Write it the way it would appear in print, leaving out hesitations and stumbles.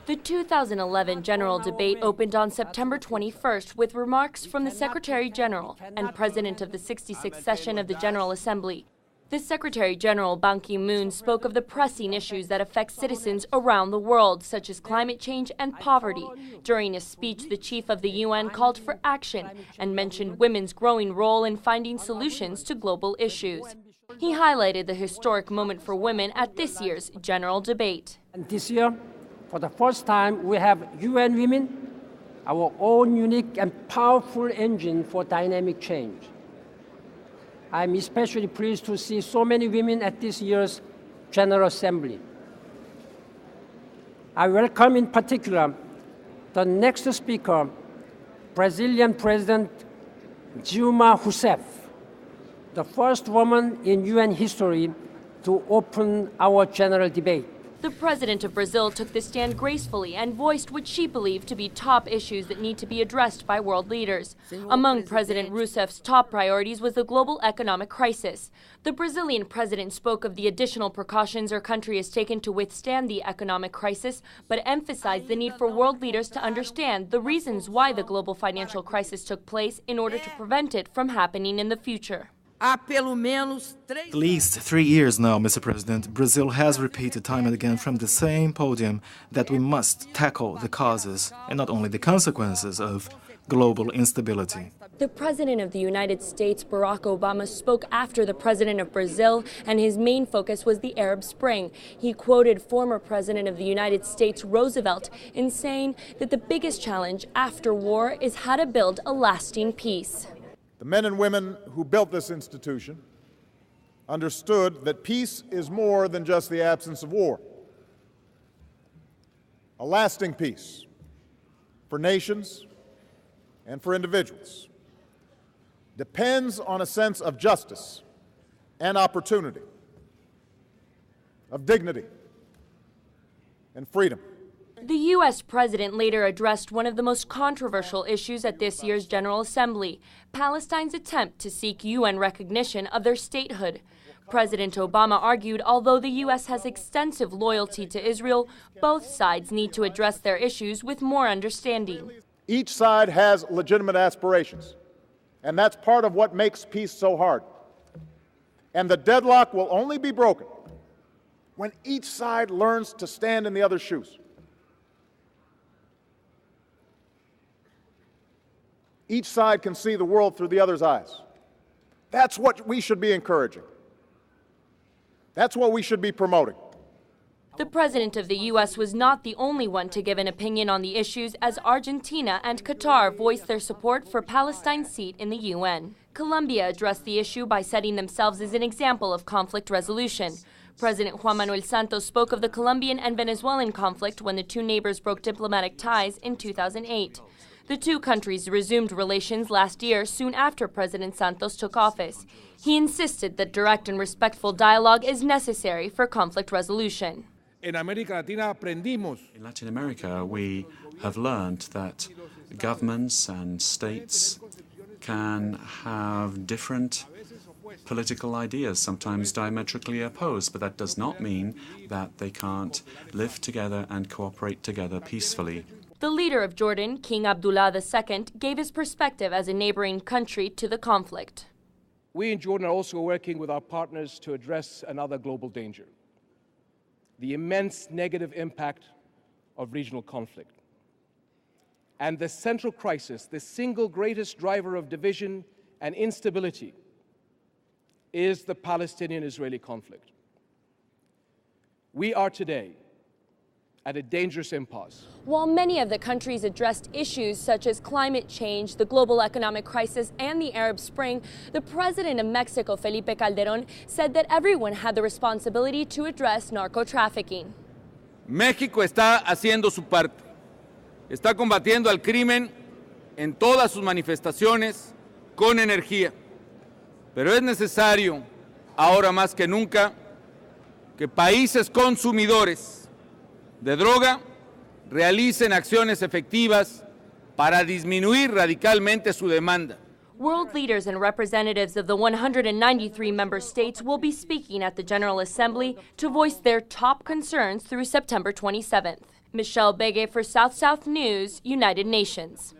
The 2011 general debate opened on September 21st with remarks from the Secretary General and President of the 66th session of the General Assembly. The Secretary General, Ban Ki-moon, spoke of the pressing issues that affect citizens around the world, such as climate change and poverty. During a speech, the chief of the UN called for action and mentioned women's growing role in finding solutions to global issues. He highlighted the historic moment for women at this year's general debate. And this year, for the first time, we have UN Women, our own unique and powerful engine for dynamic change. I'm especially pleased to see so many women at this year's General Assembly. I welcome in particular the next speaker, Brazilian President Dilma Rousseff, the first woman in UN history to open our general debate. The president of Brazil took the stand gracefully and voiced what she believed to be top issues that need to be addressed by world leaders. Among President Rousseff's top priorities was the global economic crisis. The Brazilian president spoke of the additional precautions her country has taken to withstand the economic crisis, but emphasized the need for world leaders to understand the reasons why the global financial crisis took place in order to prevent it from happening in the future. At least 3 years now, Mr. President, Brazil has repeated time and again from the same podium that we must tackle the causes and not only the consequences of global instability. The President of the United States, Barack Obama, spoke after the President of Brazil, and his main focus was the Arab Spring. He quoted former President of the United States, Roosevelt, in saying that the biggest challenge after war is how to build a lasting peace. The men and women who built this institution understood that peace is more than just the absence of war. A lasting peace for nations and for individuals depends on a sense of justice and opportunity, of dignity and freedom. The U.S. president later addressed one of the most controversial issues at this year's General Assembly, Palestine's attempt to seek UN recognition of their statehood. President Obama argued although the U.S. has extensive loyalty to Israel, both sides need to address their issues with more understanding. Each side has legitimate aspirations, and that's part of what makes peace so hard. And the deadlock will only be broken when each side learns to stand in the other's shoes. Each side can see the world through the other's eyes. That's what we should be encouraging. That's what we should be promoting. The president of the U.S. was not the only one to give an opinion on the issues, as Argentina and Qatar voiced their support for Palestine's seat in the UN. Colombia addressed the issue by setting themselves as an example of conflict resolution. President Juan Manuel Santos spoke of the Colombian and Venezuelan conflict when the two neighbors broke diplomatic ties in 2008. The two countries resumed relations last year, soon after President Santos took office. He insisted that direct and respectful dialogue is necessary for conflict resolution. In Latin America, we have learned that governments and states can have different political ideas, sometimes diametrically opposed, but that does not mean that they can't live together and cooperate together peacefully. The leader of Jordan, King Abdullah II, gave his perspective as a neighboring country to the conflict. We in Jordan are also working with our partners to address another global danger: the immense negative impact of regional conflict. And the central crisis, the single greatest driver of division and instability, is the Palestinian-Israeli conflict. We are today at a dangerous impasse. While many of the countries addressed issues such as climate change, the global economic crisis, and the Arab Spring, the president of Mexico, Felipe Calderón, said that everyone had the responsibility to address narco-trafficking. México está haciendo su parte. Está combatiendo al crimen en todas sus manifestaciones con energía. Pero es necesario, ahora más que nunca, que países consumidores de droga realicen acciones efectivas para disminuir radicalmente su demanda. World leaders and representatives of the 193 member states will be speaking at the General Assembly to voice their top concerns through September 27th. Michelle Bege for South South News, United Nations.